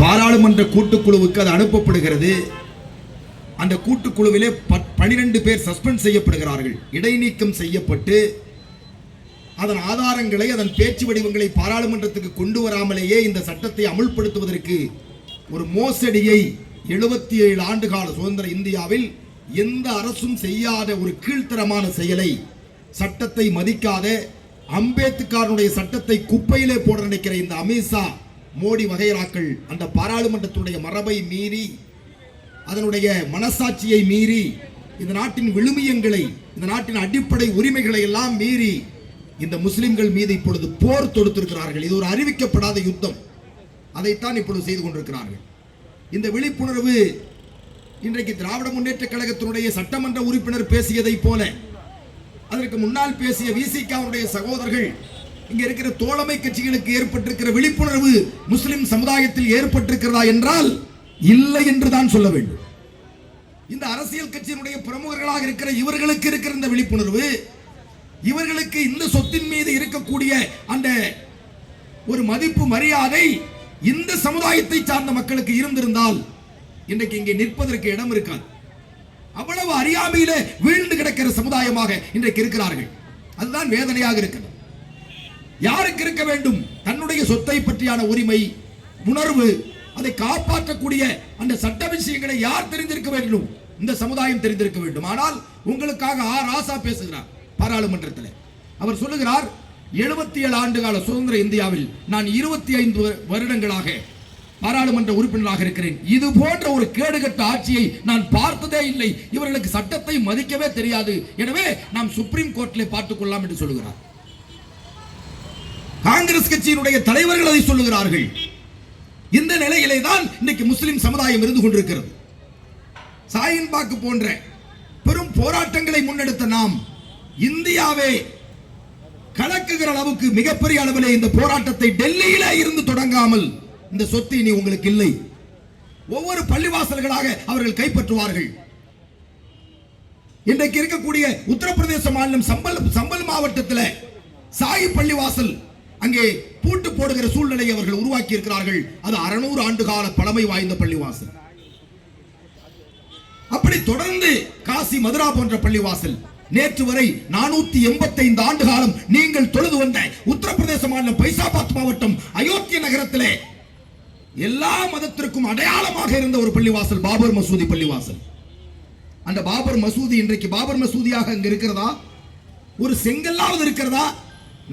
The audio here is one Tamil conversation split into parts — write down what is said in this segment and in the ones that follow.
பாராளுமன்ற கூட்டுக்குழுவுக்கு அது அனுப்பப்படுகிறது. அந்த கூட்டுக்குழுவிலே 12 பேர் சஸ்பெண்ட் செய்யப்படுகிறார்கள். இடைநீக்கம் செய்யப்பட்டு அதன் ஆதாரங்களை, அதன் பேச்சு வடிவங்களை பாராளுமன்றத்துக்கு கொண்டு வராமலேயே இந்த சட்டத்தை அமுல்படுத்துவதற்கு ஒரு மோசடியை 77 ஆண்டுகால சுதந்திர இந்தியாவில் எந்த அரசும் செய்யாத ஒரு கீழ்த்தரமான செயலை, சட்டத்தை மதிக்காத, அம்பேத்கருடைய சட்டத்தை குப்பையிலே போட நினைக்கிற இந்த அமித்ஷா, மோடி வகைராக்கள் அந்த பாராளுமன்றத்துடைய மரபை மீறி, அதனுடைய மனசாட்சியை மீறி, இந்த நாட்டின் விழுமியங்களை, இந்த நாட்டின் அடிப்படை உரிமைகளை எல்லாம் மீறி இந்த முஸ்லிம்கள் மீது இப்பொழுது போர் தொடுத்திருக்கிறார்கள். இது ஒரு அறிவிக்கப்படாத யுத்தம். அதைத்தான் இப்பொழுது செய்து கொண்டிருக்கிறார்கள். இந்த விழிப்புணர்வு இன்றைக்கு திராவிட முன்னேற்ற கழகத்தினுடைய சட்டமன்ற உறுப்பினர் பேசியதை போல, அதற்கு முன்னால் பேசிய விசிகாவுடைய சகோதரர்கள், இங்க இருக்கிற தோழமை கட்சிகளுக்கு ஏற்பட்டிருக்கிற விழிப்புணர்வு முஸ்லிம் சமுதாயத்தில் ஏற்பட்டிருக்கிறதா என்றால் இல்லை என்றுதான் சொல்ல வேண்டும். இந்த அரசியல் கட்சியினுடைய பிரமுகர்களாக இருக்கிற இவர்களுக்கு இருக்கிற இந்த விழிப்புணர்வு, இவர்களுக்கு இந்த சொத்தின் மீது இருக்கக்கூடிய அந்த ஒரு மதிப்பு, மரியாதை இந்த சமுதாயத்தை சார்ந்த மக்களுக்கு இருந்திருந்தால் இன்றைக்கு இங்கே நிற்பதற்கு இடம் இருக்காது. அவ்வளவு அறியாமையிலே வீழ்ந்து கிடக்கிற சமுதாயமாக இன்றைக்கு இருக்கிறார்கள். அதுதான் வேதனையாக இருக்கிறது. யாருக்கு இருக்க வேண்டும்? தன்னுடைய சொத்தை பற்றியான உரிமை, உணர்வு, அதை காப்பாற்றக்கூடிய அந்த சட்ட விஷயங்களை யார் தெரிந்திருக்க வேண்டும்? இந்த சமுதாயம் தெரிந்திருக்க வேண்டும். ஆனால் உங்களுக்காக ராசா பேசுகிறார் பாராளுமன்றத்தில். அவர் சொல்லுகிறார், 77 ஆண்டுகால சுதந்திர இந்தியாவில் நான் 25 வருடங்களாக பாராளுமன்ற உறுப்பினராக இருக்கிறேன். இது போன்ற ஒரு கேடுகட்ட ஆட்சியை நான் பார்த்ததே இல்லை. இவர்களுக்கு சட்டத்தை மதிக்கவே தெரியாது. எனவே நாம் சுப்ரீம் கோர்ட்டிலே பார்த்துக் கொள்ளலாம் என்று சொல்லுகிறார். காங்கிரஸ் கட்சியினுடைய தலைவர்கள் அதை சொல்லுகிறார்கள். இந்த நிலையிலே தான் இன்னைக்கு முஸ்லிம் சமுதாயம் இருந்து கொண்டிருக்கிறது. சாயின் பாக்கு போன்ற பெரும் போராட்டங்களை முன்னெடுத்த நாம் இந்தியாவே கலக்குகிற அளவுக்கு மிகப்பெரிய அளவிலே இந்த போராட்டத்தை டெல்லியில இருந்து தொடங்காமல் இந்த சொத்து இனி உங்களுக்கு இல்லை. ஒவ்வொரு பள்ளிவாசல்களாக அவர்கள் கைப்பற்றுவார்கள். இன்றைக்கு இருக்கக்கூடிய உத்தரப்பிரதேச மாநிலம் சம்பல் மாவட்டத்தில் சாயி பள்ளிவாசல் அங்கே பூட்டு போடுகிற சூழ்நிலையை அவர்கள் உருவாக்கி இருக்கிறார்கள். அது 600 ஆண்டு கால பழமை வாய்ந்த பள்ளிவாசல். அப்படி தொடர்ந்து காசி, மதுரா போன்ற பள்ளிவாசல் நேற்று வரை 485 ஆண்டு காலம் நீங்கள் தொழுது வந்த உத்தரப்பிரதேச மாநிலம் பைசாபாத் மாவட்டம் அயோத்திய நகரத்திலே எல்லா மதத்திற்கும் அடையாளமாக இருந்த ஒரு பள்ளிவாசல் பாபர் மசூதி பள்ளிவாசல். அந்த பாபர் மசூதி இன்றைக்கு பாபர் மசூதியாக அங்க இருக்கிறதா? ஒரு செங்கல்லாவது இருக்கிறதா?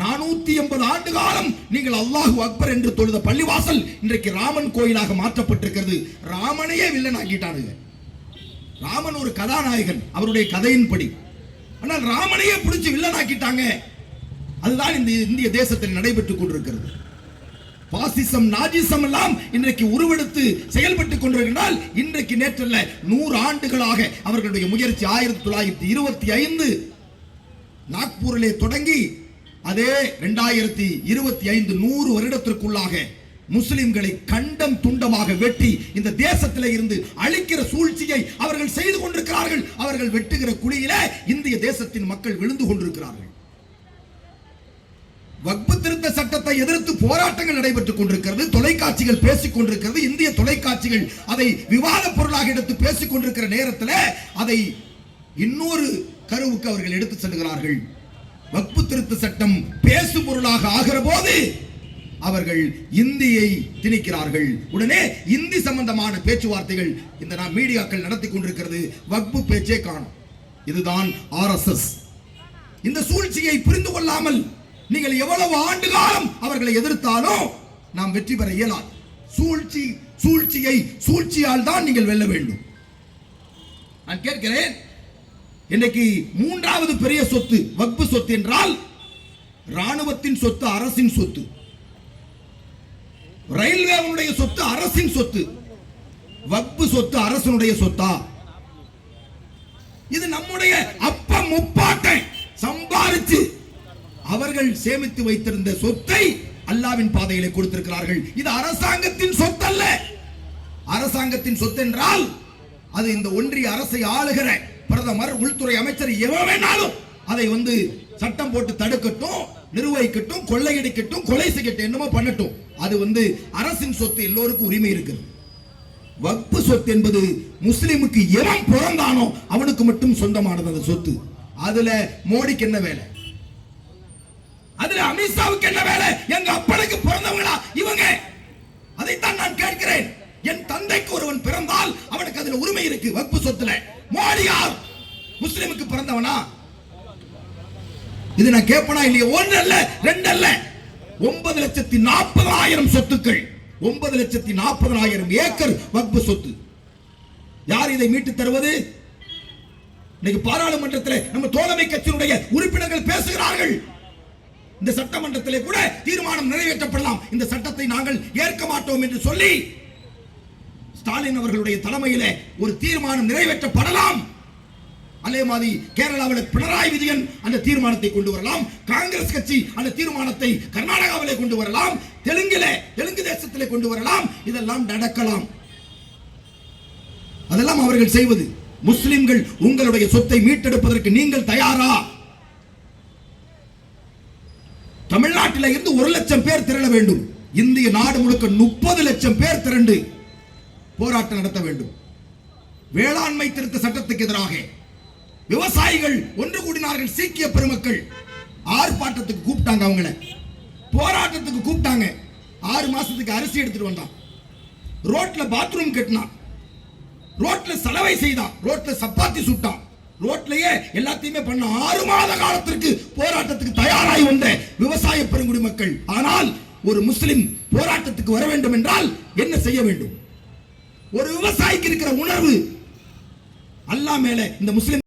480 ஆண்டு காலம் நீங்கள் அல்லாஹு அக்பர் என்று தொழுத பள்ளிவாசல் இன்றைக்கு ராமன் கோயிலாக மாற்றப்பட்டிருக்கிறது. ராமனையே வில்லன் ஆக்கிட்டானுங்க. ராமன் ஒரு கதாநாயகன் அவருடைய கதையின்படி. ஆனால் ராமனையே பிடிச்சு வில்லன் ஆக்கிட்டாங்க. அதுதான் இந்த இந்திய தேசத்தில் நடைபெற்றுக் கொண்டிருக்கிறது. பாசிசம், நாஜிசம் எல்லாம் இன்றைக்கு உருவெடுத்து செயல்பட்டுக் கொண்டிருக்கிறால் இன்றைக்கு நேற்றல்ல 100 ஆண்டுகளாக அவர்களுடைய முயற்சி. 1925 நாக்பூரிலே தொடங்கி அதே 2025 100 வருடத்திற்குள்ளாக முஸ்லிம்களை கண்டம் துண்டமாக வெட்டி இந்த தேசத்திலே இருந்து அழிக்கிற சூழ்ச்சியை அவர்கள் செய்து கொண்டிருக்கிறார்கள். அவர்கள் வெட்டுகிற குழியில இந்திய தேசத்தின் மக்கள் விழுந்து கொண்டிருக்கிறார்கள். வக்பு திருத்த சட்டத்தை எதிர்த்து போராட்டங்கள் நடைபெற்றுக் கொண்டிருக்கிறது. தொலைக்காட்சிகள் பேசிக் கொண்டிருக்கிறது. இந்திய தொலைக்காட்சிகள் அதை விவாத பொருளாக எடுத்து பேசிக் கொண்டிருக்கிற நேரத்தில் அதை இன்னொரு கருவுக்கு அவர்கள் எடுத்து செல்கிறார்கள். வக்பு திருத்த சட்டம் பேசு பொருளாக ஆகிற போது அவர்கள் இந்தியை திணிக்கிறார்கள். உடனே இந்தி சம்பந்தமான பேச்சுவார்த்தைகள் இந்த மீடியாக்கள் நடத்தி கொண்டிருக்கிறது. வக்பு பேச்சே காணும். இதுதான் RSS. இந்த சூழ்ச்சியை புரிந்து கொள்ளாமல் நீங்கள் எவ்வளவு ஆண்டு காலம் அவர்களை எதிர்த்தாலும் நாம் வெற்றி பெற இயலாது. சூழ்ச்சியை சூழ்ச்சியால் தான் நீங்கள் வெல்ல வேண்டும். நான் கேட்கிறேன், இன்னைக்கு 3வது பெரிய சொத்து வக்பு சொத்து என்றால் ராணுவத்தின் சொத்து, அரசின் சொத்து. ரயில்வேவுடைய சொத்து அரசின் சொத்து. வக்பு சொத்து அரசனுடைய சொத்தா? இது நம்முடைய அப்ப முப்பாட்டை சம்பாதிச்சு அவர்கள் சேமித்து வைத்திருந்த சொத்தை அல்லாவின் பாதையிலே கொடுத்திருக்கிறார்கள். இது அரசாங்கத்தின் சொத்து அல்ல. அரசாங்கத்தின் சொத்து என்றால் அது இந்த ஒன்றிய அரசை ஆளுகிற பிரதமர், உள்துறை அமைச்சர் எவன் வேணாலும் அதை சட்டம் போட்டு தடுக்கட்டும். நிர்வகிக்கட்டும், கொள்ளையடிக்கட்டும், கொலை செய்யட்டும், என்னமோ பண்ணட்டும். அது அரசின் சொத்து, எல்லோருக்கும் உரிமை இருக்கிறது. வக்ஃபு சொத்து என்பது முஸ்லிமுக்கு எவன் பிறந்தானோ அவனுக்கு மட்டும் சொந்தமானது அந்த சொத்து. அதுல மோடிக்கு என்ன வேலை? அதுல அமித்ஷாவுக்கு என்ன வேலை? எங்க அப்பனுக்கு பிறந்தவங்களா இவங்க? அதைத்தான் நான் கேட்கிறேன். என் தந்தைக்கு ஒருவன் பிறந்தால் அவனுக்கு அதுல உரிமை இருக்கு வக்ஃபு சொத்துல. மோடி யார்? முஸ்லிமுக்கு பிறந்தவனா? இது நான் கேட்பனா இல்லையா? ஒன்று அல்ல, ரெண்டு அல்ல, 9,40,000 சொத்துக்கள், 9,40,000 ஏக்கர் வக்ஃபு சொத்து. யார் இதை மீட்டு தருவது? இன்னைக்கு பாராளுமன்றத்தில் நம்ம தோழமை கட்சியினுடைய உறுப்பினர்கள் பேசுகிறார்கள். இந்த சட்டமன்றத்திலே கூட தீர்மானம் நிறைவேற்றப்படலாம், இந்த சட்டத்தை நாங்கள் ஏற்க மாட்டோம் என்று சொல்லி ஸ்டாலின் அவர்களுடைய தலைமையிலே ஒரு தீர்மானம் நிறைவேற்றப்படலாம். அதே மாதிரி கேரளாவில் பினராயி விஜயன் அந்த தீர்மானத்தை கொண்டு வரலாம், காங்கிரஸ் கட்சி அந்த தீர்மானத்தை கர்நாடகாவிலே கொண்டு வரலாம், தெலுங்கு தேசத்திலே கொண்டு வரலாம். இதெல்லாம் நடக்கலாம். அதெல்லாம் அவர்கள் செய்வது. முஸ்லிம்கள் உங்களுடைய சொத்தை மீட்டெடுப்பதற்கு நீங்கள் தயாரா? தமிழ்நாட்டில் இருந்து 1 லட்சம் பேர் திரள வேண்டும். இந்திய நாடு முழுக்க 30 லட்சம் பேர் திரண்டு போராட்டம் நடத்த வேண்டும். வேளாண்மை திருத்த சட்டத்துக்கு எதிராக விவசாயிகள் ஒன்று கூடினார்கள். சீக்கிய பெருமக்கள் ஆர்ப்பாட்டத்துக்கு கூப்பிட்டாங்க, அவங்கள போராட்டத்துக்கு கூப்பிட்டாங்க. 6 மாசத்துக்கு அரிசி எடுத்துட்டு வந்தான், ரோட்ல பாத்ரூம் கட்டினான், ரோட்ல சலவை செய்தான், ரோட்ல சப்பாத்தி சுட்டான், ரோட்லயே எல்லாத்தையுமே பண்ண. 6 மாத காலத்திற்கு போராட்டத்துக்கு தயாராகி வந்த விவசாய பெருங்குடி மக்கள். ஆனால் ஒரு முஸ்லிம் போராட்டத்துக்கு வர வேண்டும் என்றால் என்ன செய்ய வேண்டும்? ஒரு விவசாயிக்கு இருக்கிற உணர்வு அல்லாஹ் மேல இந்த முஸ்லிம்